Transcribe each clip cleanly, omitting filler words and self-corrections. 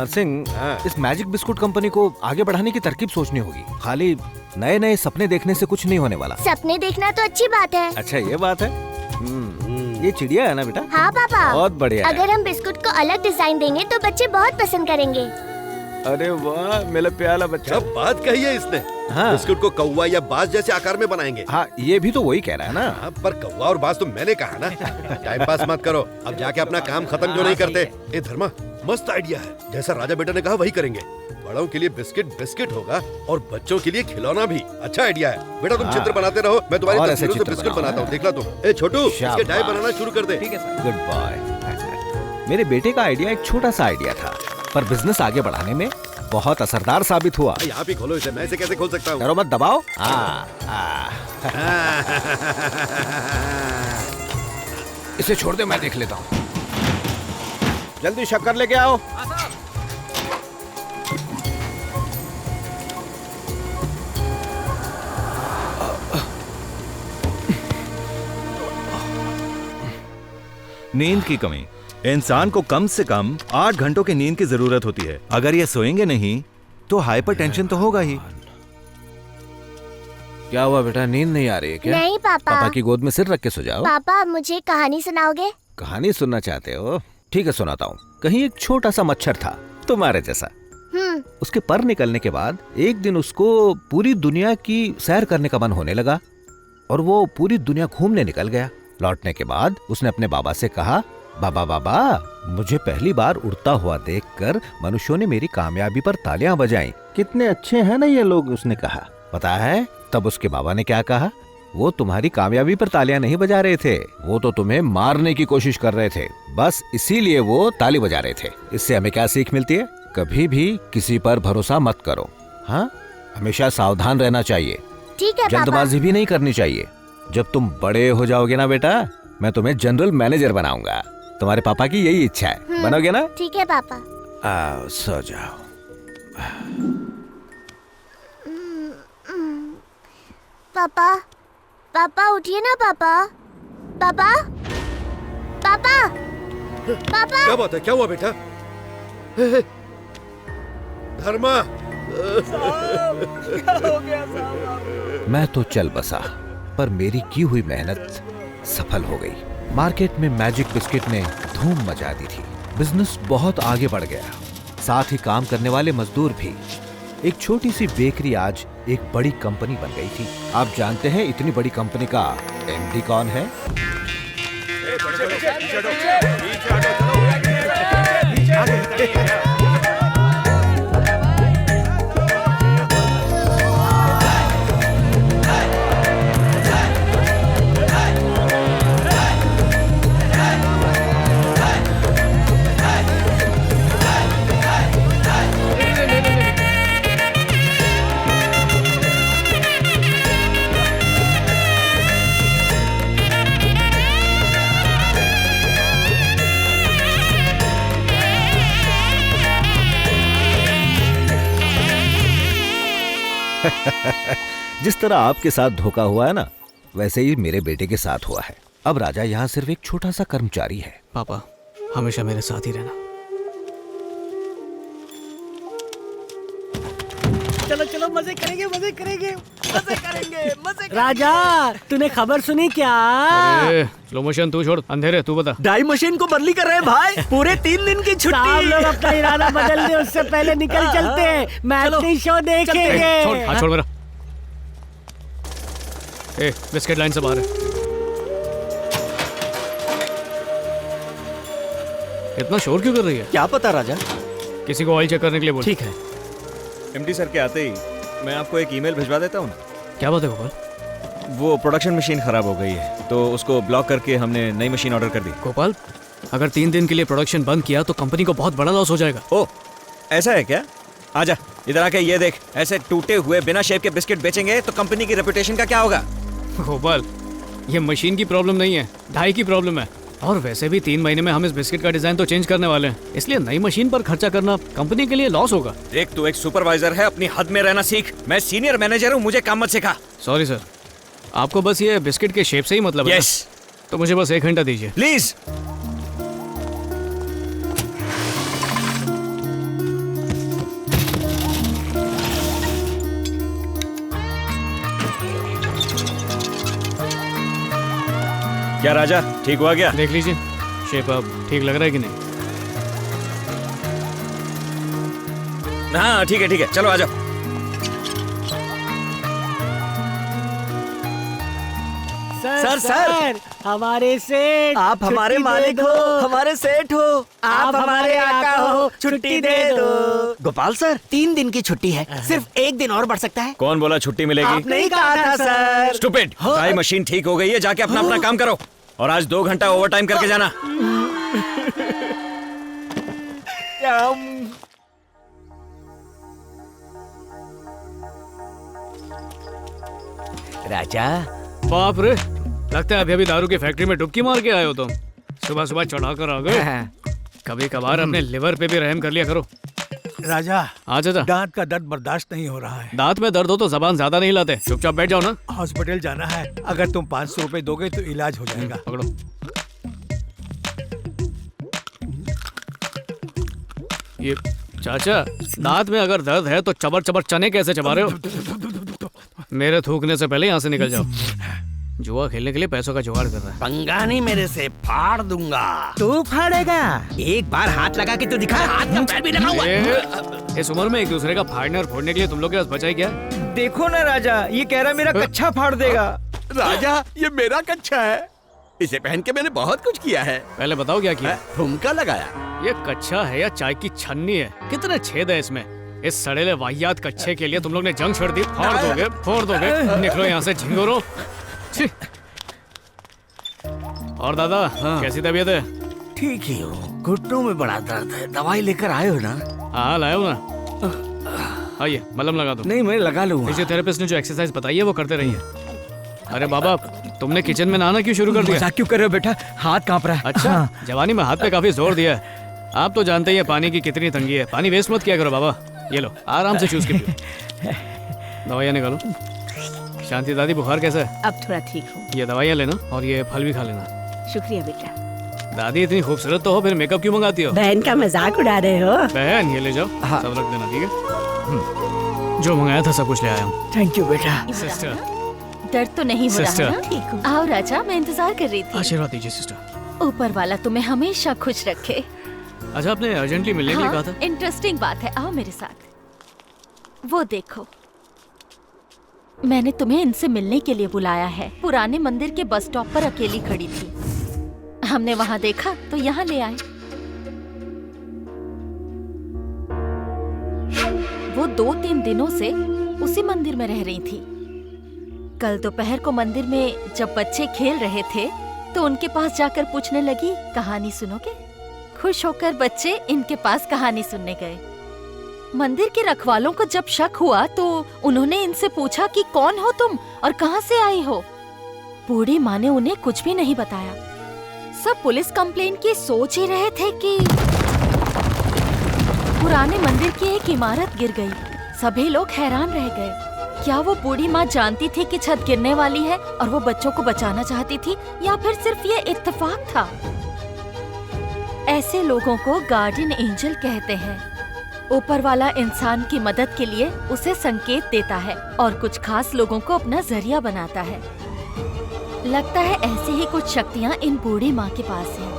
नरसिंह, इस magic biscuit company को आगे बढ़ाने की तरकीब सोचनी होगी। खाली नए नए सपने देखने से कुछ नहीं होने वाला। सपने देखना तो अच्छी बात है। अच्छा ये बात है। ये चिड़िया है ना बेटा? हाँ पापा, बहुत बढ़िया है। अगर हम बिस्कुट को अलग डिजाइन देंगे तो बच्चे बहुत पसंद करेंगे। अरे वाह मेरा प्यारा बच्चा। क्या बात कही है इसने। हाँ। बिस्कुट को कौवा या बाज जैसे आकार में बनाएंगे। हाँ ये भी तो वही कह रहा है ना। हाँ, पर कौवा और बाज तो मैंने कहा ना। टाइम पास मत करो, अब जाके अपना काम खत्म क्यों नहीं करते। ए धर्मा, मस्त आइडिया है। जैसा राजा बेटा ने कहा वही करेंगे। बड़ों के लिए बिस्किट बिस्किट होगा और बच्चों के लिए खिलौना भी। अच्छा आइडिया है बेटा, तुम चित्र बनाते रहो, मैं तुम्हारी तस्वीरों से बिस्किट बनाता हूँ। देखला तुम। ए छोटू, इसके डाई बनाना शुरू कर दे। ठीक है सर। Good boy. मेरे बेटे का आइडिया एक छोटा सा आइडिया था, पर बिजनेस आगे बढ़ाने में बहुत असरदार साबित हुआ। आप ही खोलो इसे, मैं इसे कैसे खोल सकता हूँ? करो मत दबाओ। इसे छोड़ दे, मैं देख लेता हूँ। जल्दी शक्कर लेके आओ। नींद की कमी। इंसान को कम से कम 8 घंटों की नींद की जरूरत होती है। अगर ये सोएंगे नहीं तो हाइपरटेंशन तो होगा ही। क्या हुआ बेटा, नींद नहीं आ रही है क्या? नहीं पापा। पापा की गोद में सिर रख के सो जाओ। पापा मुझे कहानी सुनाओगे? कहानी सुनना चाहते हो? ठीक है सुनाता हूँ। कहीं एक छोटा सा मच्छर था तुम्हारे जैसा। उसके पर निकलने के बाद एक दिन उसको पूरी दुनिया की सैर करने का मन होने लगा और वो पूरी दुनिया घूमने निकल गया। लौटने के बाद उसने अपने बाबा से कहा, बाबा बाबा, मुझे पहली बार उड़ता हुआ देखकर मनुष्यों ने मेरी कामयाबी पर तालियां बजाई। कितने अच्छे हैं ना ये लोग, उसने कहा। पता है तब उसके बाबा ने क्या कहा? वो तुम्हारी कामयाबी पर तालियां नहीं बजा रहे थे, वो तो तुम्हें मारने की कोशिश कर रहे थे, बस इसीलिए वो ताली बजा रहे थे। इससे हमें क्या सीख मिलती है? कभी भी किसी पर भरोसा मत करो। हाँ, हमेशा सावधान रहना चाहिए। ठीक है पापा। जल्दबाजी भी नहीं करनी चाहिए। जब तुम बड़े हो जाओगे ना बेटा, मैं तुम्हें जनरल मैनेजर बनाऊंगा। तुम्हारे पापा की यही इच्छा है, बनोगे ना? ठीक है पापा। आओ सो जाओ। पापा, पापा उठिए ना पापा। पापा, पापा, पापा। क्या बात है, क्या हुआ बेटा? धर्मा, क्या हो गया साहब? मैं तो चल बसा, पर मेरी की हुई मेहनत सफल हो गई। मार्केट में मैजिक बिस्किट ने धूम मचा दी थी। बिजनेस बहुत आगे बढ़ गया, साथ ही काम करने वाले मजदूर भी। एक छोटी सी बेकरी आज एक बड़ी कंपनी बन गई थी। आप जानते हैं इतनी बड़ी कंपनी का एमडी कौन है? जिस तरह आपके साथ धोखा हुआ है ना, वैसे ही मेरे बेटे के साथ हुआ है। अब राजा यहाँ सिर्फ एक छोटा सा कर्मचारी है। पापा हमेशा मेरे साथ ही रहना। चलो चलो मजे करेंगे मजे करेंगे मजे करेंगे मजे करेंगे। राजा तूने खबर सुनी क्या? स्लो मोशन तू छोड़, अंधेरे तू बता। डाई मशीन को बदली कर रहे हैं भाई, पूरे 3 दिन की छुट्टी। आप लोग अपना इरादा बदल दे, उससे पहले निकल चलते हैं, मैच शो देखेंगे। छोड़, हाथ छोड़ मेरा। ए, बिस्किट लाइन से बाहर है। इतना शोर क्यों कर रही है? क्या पता राजा, किसी को ऑयल चेक करने के लिए बोल। ठीक है। एमडी सर के आते ही मैं आपको एक ईमेल भिजवा देता हूँ। क्या बात है गोपाल? वो प्रोडक्शन मशीन खराब हो गई है तो उसको ब्लॉक करके हमने नई मशीन ऑर्डर कर दी। गोपाल, अगर 3 दिन के लिए प्रोडक्शन बंद किया तो कंपनी को बहुत बड़ा लॉस हो जाएगा। ओ ऐसा है क्या? आजा इधर आके ये देख, ऐसे टूटे हुए बिना शेप के बिस्किट बेचेंगे तो कंपनी की रेपुटेशन का क्या होगा? गोपाल, ये मशीन की प्रॉब्लम नहीं है, ढाई की प्रॉब्लम है। और वैसे भी 3 महीने में हम इस बिस्किट का डिजाइन तो चेंज करने वाले हैं, इसलिए नई मशीन पर खर्चा करना कंपनी के लिए लॉस होगा। देख तू एक सुपरवाइजर है, अपनी हद में रहना सीख। मैं सीनियर मैनेजर हूँ, मुझे काम मत सिखा। सॉरी सर, आपको बस ये बिस्किट के शेप से ही मतलब है? यस। तो मुझे बस 1 घंटा दीजिए प्लीज। क्या राजा, ठीक हुआ क्या? देख लीजिए शेप अब ठीक लग रहा है कि नहीं। हाँ ठीक है, चलो आ जाओ। सर हमारे सेठ, आप हमारे छुट्टी मालिक दे हो, दो। हमारे सेठ हो, आप हमारे आका हो, छुट्टी दे दो। गोपाल सर 3 दिन की छुट्टी है, सिर्फ 1 दिन और बढ़ सकता है। कौन बोला छुट्टी मिलेगी? आपने ही कहा था सर। स्टूपिड, टाइम मशीन ठीक हो गई है, जाके अपना अपना काम करो और आज 2 घंटा ओवरटाइम करके जाना। राजा बाप रे, लगता है अभी अभी दारू की फैक्ट्री में डुबकी मार के आए हो तुम। सुबह सुबह चढ़ा कर आ गए। कभी कभार अपने लिवर पे भी रहम कर लिया करो। राजा, हाँ चाचा। दांत का दर्द बर्दाश्त नहीं हो रहा है। दांत में दर्द हो तो जबान ज्यादा नहीं लाते, चुपचाप बैठ जाओ ना। हॉस्पिटल जाना है, अगर तुम 500 रुपए दोगे तो इलाज हो जाएगा। पकड़ो। ये चाचा, दांत में अगर दर्द है तो चबर चबर चने कैसे चबा रहे हो? मेरे थूकने से पहले यहाँ से निकल जाओ। जुआ खेलने के लिए पैसों का जुगाड़ कर रहा है। पंगा नहीं मेरे से, फाड़ दूंगा। तू फाड़ेगा? एक बार हाथ लगा के तो दिखा। हाथ का पैर भी लगा हुआ है। इस उम्र में एक दूसरे का फाड़ने और फोड़ने के लिए तुम लोग के पास बचा ही क्या? देखो ना राजा, ये कह रहा मेरा कच्छा फाड़ देगा। राजा, ये मेरा कच्छा है, इसे पहन के मैंने बहुत कुछ किया है। पहले बताओ क्या किया? ठुमका लगाया। ये कच्छा है या चाय की छन्नी है? कितने छेद है इसमें? इस सड़ेले वाहियात कच्छे के लिए तुम लोग ने जंग छेड़ दी। फोड़ दोगे। निकलो यहाँ से झिंगुरो। छी। और दादा, कैसी तबीयत है? ठीक ही हो, घुटनों में बड़ा दर्द है, दवाई लेकर आए हो ना? हाँ लाया हूँ ना। आइए मलहम लगा दो। नहीं, मैं लगा लूंगा। फिजियोथेरेपिस्ट ने जो एक्सरसाइज बताई है वो करते रहिए। अरे बाबा, तुमने किचन में नहाना क्यों शुरू कर दिया? मजाक क्यों कर रहे हो बेटा? हाथ कांप रहा है। अच्छा, जवानी में हाथ पे काफी जोर दिया है। आप तो जानते ही हैं पानी की कितनी तंगी है। पानी वेस्ट मत किया करो बाबा। ये लो, आराम से चूस के पियो। दवाइयाँ निकालो। शांति दादी, बुखार कैसा है? अब थोड़ा ठीक हूँ। ये दवाइयाँ लेना और ये फल भी खा लेना। शुक्रिया बेटा। दादी इतनी खूबसूरत तो हो, फिर मेकअप क्यों मंगाती हो? बहन का मजाक उड़ा रहे हो? बहन, ये ले जाओ। सब रख देना, ठीक है? जो मंगाया था सब कुछ ले आया हूँ। थैंक यू बेटा। सिस्टर, दर्द तो नहीं हो रहा सिस्टर। है ना? ठीक हूँ। आओ राजा, मैं इंतजार कर रही थी। आशीर्वाद दीजिए सिस्टर। ऊपर वाला तुम्हें हमेशा खुश रखे। अच्छा, आपने अर्जेंटली मिलने के लिए कहा था? इंटरेस्टिंग बात है, आओ मेरे साथ। वो देखो, मैंने तुम्हें इनसे मिलने के लिए बुलाया है। पुराने मंदिर के बस स्टॉप पर अकेली खड़ी थी, हमने वहाँ देखा तो यहाँ ले आए। वो 2-3 दिनों से उसी मंदिर में रह रही थी। कल दोपहर को मंदिर में जब बच्चे खेल रहे थे तो उनके पास जाकर पूछने लगी, कहानी सुनोगे? खुश होकर बच्चे इनके पास कहानी सुनने गए। मंदिर के रखवालों को जब शक हुआ तो उन्होंने इनसे पूछा कि कौन हो तुम और कहां से आई हो। बूढ़ी माँ ने उन्हें कुछ भी नहीं बताया। सब पुलिस कंप्लेंट की सोच ही रहे थे कि पुराने मंदिर की एक इमारत गिर गई। सभी लोग हैरान रह गए। क्या वो बूढ़ी माँ जानती थी कि छत गिरने वाली है और वो बच्चों को बचाना चाहती थी, या फिर सिर्फ ये इत्तेफाक था? ऐसे लोगों को गार्डियन एंजल कहते हैं। ऊपर वाला इंसान की मदद के लिए उसे संकेत देता है और कुछ खास लोगों को अपना जरिया बनाता है। लगता है ऐसी ही कुछ शक्तियाँ इन बूढ़ी माँ के पास हैं।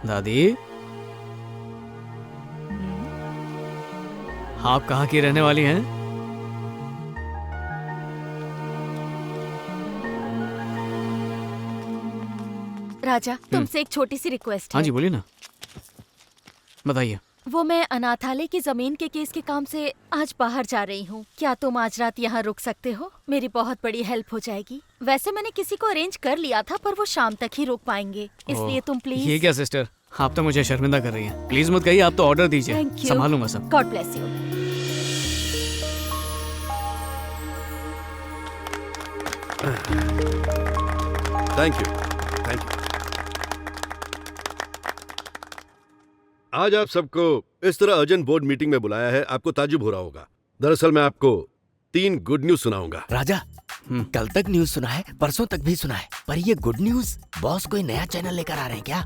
दादी, आप कहाँ की रहने वाली हैं? राजा, तुमसे एक छोटी सी रिक्वेस्ट है। हाँ जी, बोलिए ना, बताइए। वो मैं अनाथालय की जमीन के केस के काम से आज बाहर जा रही हूँ। क्या तुम आज रात यहाँ रुक सकते हो? मेरी बहुत बड़ी हेल्प हो जाएगी। वैसे मैंने किसी को अरेंज कर लिया था, पर वो शाम तक ही रुक पाएंगे, इसलिए तुम प्लीज। ये क्या सिस्टर, आप तो मुझे शर्मिंदा कर रही हैं। प्लीज मत कहिए, आप तो ऑर्डर दीजिए, Thank you. संभालूंगा सब। God bless you. Thank you. आज आप सबको इस तरह अर्जेंट बोर्ड मीटिंग में बुलाया है, आपको ताजुब हो रहा होगा। दरअसल मैं आपको 3 गुड न्यूज सुनाऊंगा। राजा, कल तक न्यूज सुना है, परसों तक भी सुना है, पर ये गुड न्यूज, बॉस कोई नया चैनल लेकर आ रहे हैं क्या?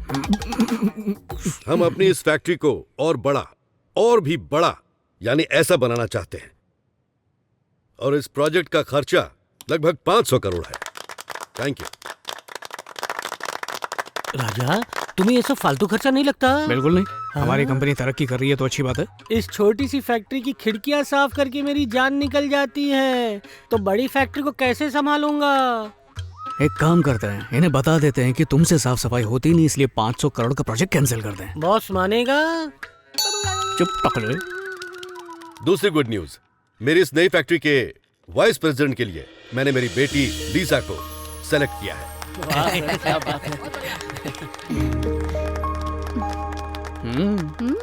हम अपनी इस फैक्ट्री को और बड़ा, और भी बड़ा, यानी ऐसा बनाना चाहते हैं। और इस प्रोजेक्ट का खर्चा लगभग 500 करोड़ है। Thank you. राजा, तुम्हें ये सब फालतू खर्चा नहीं लगता? बिल्कुल नहीं। हमारी कंपनी तरक्की कर रही है तो अच्छी बात है। इस छोटी सी फैक्ट्री की खिड़कियां साफ करके मेरी जान निकल जाती है, तो बड़ी फैक्ट्री को कैसे संभालूंगा? एक काम करते हैं, इन्हें बता देते हैं कि तुमसे साफ सफाई होती नहीं, इसलिए 500 करोड़ का प्रोजेक्ट कैंसिल कर दें। बॉस मानेगा? चुप पकड़। दूसरी गुड न्यूज, मेरी इस नई फैक्ट्री के वाइस प्रेसिडेंट के लिए मैंने मेरी बेटी लीसा को सेलेक्ट किया है।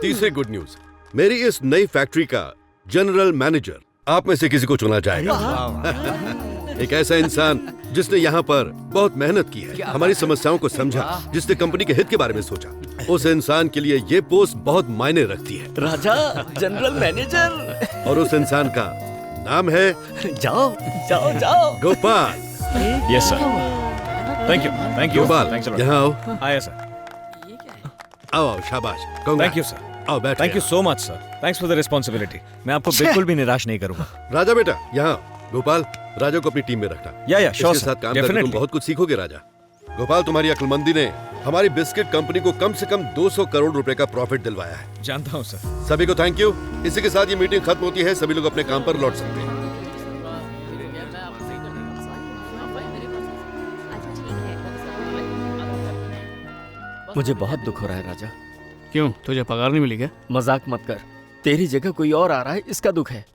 तीसरी गुड न्यूज, मेरी इस नई फैक्ट्री का जनरल मैनेजर आप में से किसी को चुना जाएगा। एक ऐसा इंसान जिसने यहाँ पर बहुत मेहनत की है, हमारी समस्याओं को समझा, जिसने कंपनी के हित के बारे में सोचा, उस इंसान के लिए ये पोस्ट बहुत मायने रखती है। राजा, जनरल मैनेजर। और उस इंसान का नाम है जाओ जाओ जाओ Gopal. Yes sir. Thank you Gopal, यहाँ आओ। आया सर। आओ आओ, शाबाश। Thank you sir. आओ बैठ। Thank you so much sir. Thanks for the responsibility. मैं आपको बिल्कुल भी निराश नहीं करूंगा। राजा बेटा, यहाँ गोपाल, राजा को अपनी टीम में रखना। या श्योर इसके साथ काम करके तुम बहुत कुछ सीखोगे राजा। गोपाल, तुम्हारी अक्लमंदी ने हमारी बिस्किट कंपनी को कम से कम 200 करोड़ रुपए का प्रॉफिट दिलवाया है। जानता हूँ सर। सभी को थैंक यू। इसी के साथ ये मीटिंग खत्म होती है, सभी लोग अपने काम पर लौट सकते हैं। मुझे बहुत दुख हो रहा है राजा। क्यों, तुझे पगार नहीं मिली क्या? मजाक मत कर, तेरी जगह कोई और आ रहा है, इसका दुख है।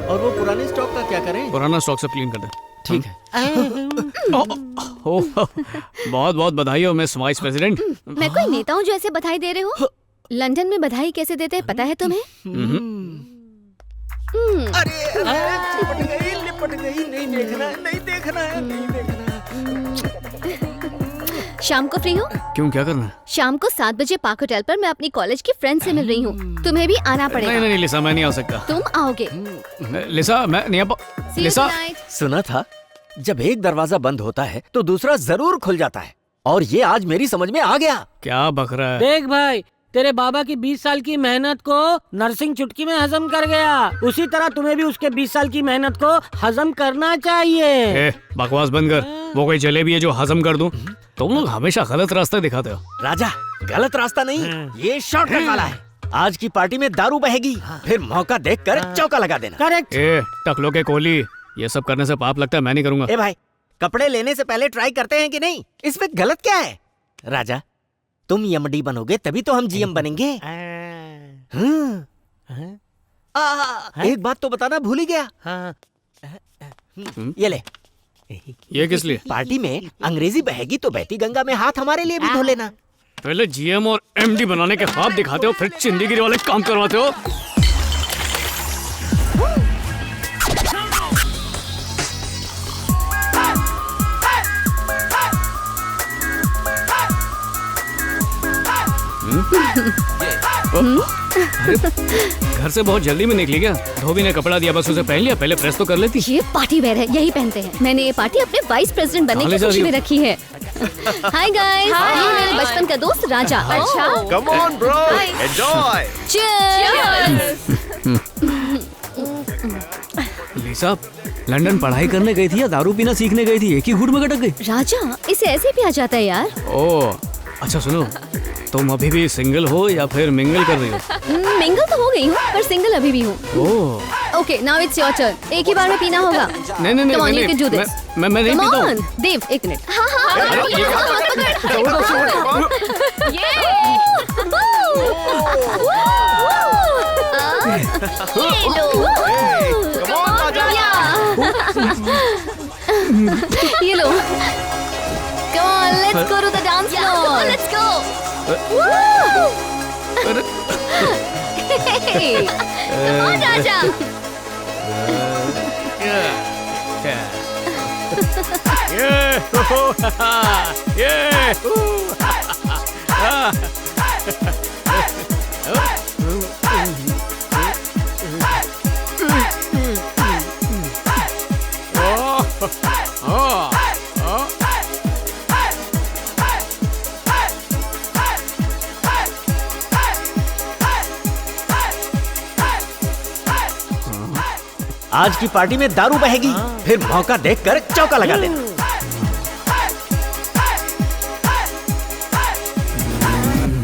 और वो पुराने स्टॉक का क्या करें? पुराना स्टॉक सब क्लीन कर दे। ठीक है। बहुत बहुत बधाई हो मिस वाइस प्रेसिडेंट। मैं कोई नेता हूँ जो ऐसे बधाई दे रहे हो? लंदन में बधाई कैसे देते हैं पता है तुम्हें? अरे लिपट गई, नहीं देखना है। शाम को फ्री हो? क्यों, क्या करना है? शाम को 7 बजे पार्क होटल पर मैं अपनी कॉलेज की फ्रेंड से मिल रही हूँ, तुम्हें भी आना पड़ेगा। नहीं लिसा, मैं नहीं आ सकता। तुम आओगे? लिसा, मैं नहीं आ लिसा, सुना था जब एक दरवाजा बंद होता है तो दूसरा जरूर खुल जाता है, और ये आज मेरी समझ में आ गया। क्या बक रहा है? देख भाई, तेरे बाबा की 20 साल की मेहनत को नरसिंह चुटकी में हजम कर गया, उसी तरह तुम्हें भी उसके 20 साल की मेहनत को हजम करना चाहिए। बकवास बंद कर। वो कोई जलेबी है जो हजम कर दूं? तुम लोग हमेशा गलत रास्ता दिखाते हो। राजा, गलत रास्ता नहीं, ये शॉर्टकट वाला है। आज की पार्टी में दारू बहेगी, फिर मौका देखकर चौका लगा देना। करेक्ट। टकलो के कोहली, ये सब करने से पाप लगता है, मैं नहीं करूंगा। ए भाई, कपड़े लेने से पहले ट्राई करते हैं कि नहीं? इसमें गलत क्या है? राजा, तुम एमडी बनोगे तभी तो हम जीएम बनेंगे। एक बात तो बताना भूल ही गया। ये ले। ये किस लिए? पार्टी में अंग्रेजी बहेगी तो बहती गंगा में हाथ हमारे लिए भी धो लेना। पहले जीएम और एमडी बनाने के ख्वाब दिखाते हो, फिर चिंदीगिरी वाले काम करवाते हो। घर से बहुत जल्दी में निकली क्या? धोबी ने कपड़ा दिया, बस उसे पहन लिया? पहले प्रेस तो कर लेती। ये पार्टी वेयर है, यही पहनते हैं। मैंने ये पार्टी अपने वाइस प्रेसिडेंट बनने की खुशी में रखी है। हाय गाइस, ये मेरे बचपन का दोस्त राजा। अच्छा, come on bro, enjoy. Cheers. Lisa, London पढ़ाई करने गई थी या दारू पीना सीखने गई थी? एक ही घूट में गटक गई। राजा, इसे ऐसे भी आ जाता है यार। ओह, अच्छा सुनो, तुम अभी भी सिंगल हो या फिर मिंगल कर रही हो? मिंगल तो हो गई हूँ, पर सिंगल अभी भी हूँ। Oh, okay, now it's your turn. एक ही बार में पीना होगा। नहीं नहीं Come on, नहीं, you can do this. मैं नहीं Come पीता हूँ। on, देव, एक मिनट। ये लो। Come on, let's go to the dance floor. Let's go. Hey, come on, Raja. आज की पार्टी में दारू बहेगी, फिर मौका देखकर चौका लगा देना।